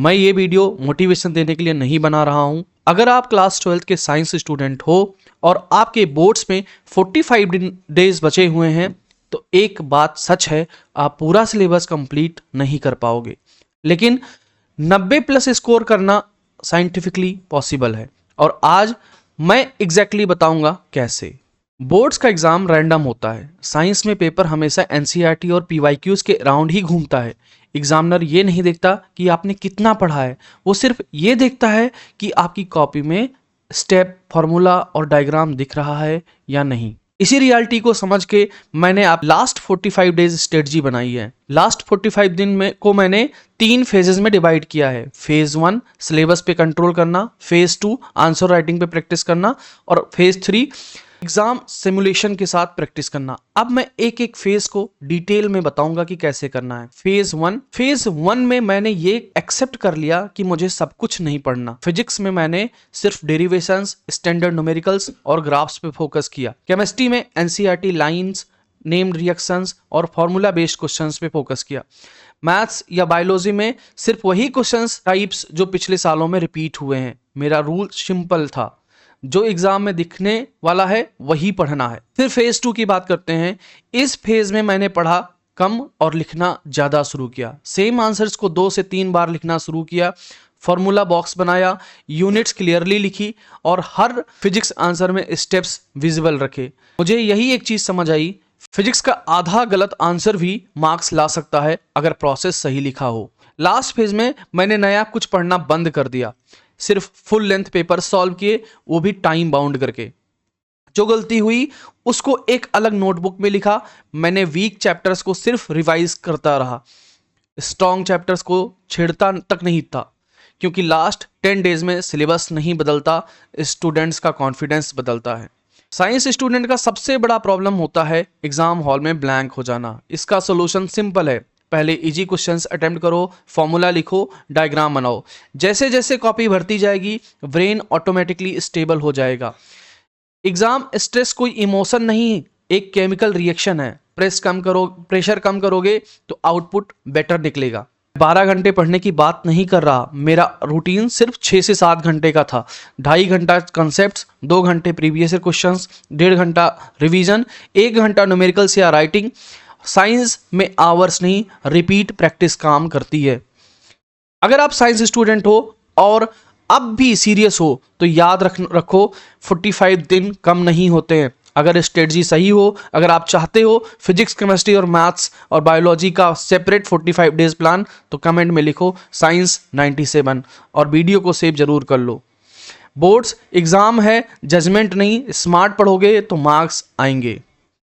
मैं ये video motivation देने के लिए नहीं बना रहा हूँ। अगर आप क्लास 12 के साइंस स्टूडेंट हो और आपके बोर्ड्स में 45 डेज बचे हुए हैं तो एक बात सच है, आप पूरा सिलेबस कंप्लीट नहीं कर पाओगे, लेकिन 90+ स्कोर करना साइंटिफिकली पॉसिबल है। और आज मैं एग्जैक्टली बताऊंगा कैसे। बोर्ड्स का एग्जाम रैंडम होता है। साइंस में पेपर हमेशा एनसीईआरटी और पीवाईक्यूज के राउंड ही घूमता है। एग्जामिनर ये नहीं देखता कि आपने कितना पढ़ा है, वो सिर्फ ये देखता है कि आपकी कॉपी में स्टेप, फॉर्मूला और डायग्राम दिख रहा है या नहीं। इसी रियलिटी को समझ के मैंने आप लास्ट 45 डेज स्ट्रेटजी बनाई है। लास्ट 45 दिन में को मैंने 3 फेजेस में डिवाइड किया है। फेज 1 सिलेबस पे कंट्रोल करना, फेज 2 आंसर राइटिंग पे प्रैक्टिस करना और फेज 3 एग्जाम सिमुलेशन के साथ प्रैक्टिस करना। अब मैं एक एक फेज को डिटेल में बताऊंगा कि कैसे करना है। फेज 1 में मैंने ये एक्सेप्ट कर लिया कि मुझे सब कुछ नहीं पढ़ना। फिजिक्स में मैंने सिर्फ डेरिवेशंस, स्टैंडर्ड न्यूमेरिकल्स और ग्राफ्स पे फोकस किया। केमिस्ट्री में एनसीईआरटी लाइंस, नेम्ड रिएक्शंस और फॉर्मूला बेस्ड क्वेश्चंस पे फोकस किया। मैथ्स या बायोलॉजी में सिर्फ वही क्वेश्चंस टाइप्स जो पिछले सालों में रिपीट हुए हैं। मेरा रूल सिंपल था, जो एग्जाम में दिखने वाला है वही पढ़ना है। फिर फेज 2 की बात करते हैं। इस फेज में मैंने पढ़ा कम और लिखना ज्यादा शुरू किया। सेम आंसर्स को 2 से 3 बार लिखना शुरू किया। फॉर्मूला बॉक्स बनाया, यूनिट्स क्लियरली लिखी और हर फिजिक्स आंसर में स्टेप्स विजिबल रखे। मुझे यही एक चीज समझ आई, फिजिक्स का आधा गलत आंसर भी मार्क्स ला सकता है अगर प्रोसेस सही लिखा हो। लास्ट फेज में मैंने नया कुछ पढ़ना बंद कर दिया, सिर्फ फुल लेंथ पेपर सॉल्व किए, वो भी टाइम बाउंड करके। जो गलती हुई उसको एक अलग नोटबुक में लिखा। मैंने वीक चैप्टर्स को सिर्फ रिवाइज करता रहा, स्ट्रॉन्ग चैप्टर्स को छेड़ता तक नहीं था, क्योंकि लास्ट 10 डेज में सिलेबस नहीं बदलता, स्टूडेंट्स का कॉन्फिडेंस बदलता है। साइंस स्टूडेंट का सबसे बड़ा प्रॉब्लम होता है एग्जाम हॉल में ब्लैंक हो जाना। इसका सोल्यूशन सिंपल है, पहले इजी क्वेश्चंस अटेम्प्ट करो, फॉर्मूला लिखो, डायग्राम बनाओ। जैसे जैसे कॉपी भरती जाएगी ब्रेन ऑटोमेटिकली स्टेबल हो जाएगा। एग्जाम स्ट्रेस कोई इमोशन नहीं, एक केमिकल रिएक्शन है। प्रेशर कम करोगे तो आउटपुट बेटर निकलेगा। 12 घंटे पढ़ने की बात नहीं कर रहा, मेरा रूटीन सिर्फ 6 से 7 घंटे का था। 2.5 घंटा कॉन्सेप्ट्स, 2 घंटे प्रीवियस क्वेश्चंस, 1.5 घंटा रिवीजन, 1 घंटा न्यूमेरिकल्स या राइटिंग। साइंस में आवर्स नहीं, रिपीट प्रैक्टिस काम करती है। अगर आप साइंस स्टूडेंट हो और अब भी सीरियस हो तो याद रखो 45 दिन कम नहीं होते हैं। अगर स्ट्रेटजी सही हो, अगर आप चाहते हो फिजिक्स, केमिस्ट्री और मैथ्स और बायोलॉजी का सेपरेट 45 डेज प्लान, तो कमेंट में लिखो साइंस 97 और वीडियो को सेव जरूर कर लो। बोर्ड्स एग्जाम है, जजमेंट नहीं। स्मार्ट पढ़ोगे तो मार्क्स आएंगे।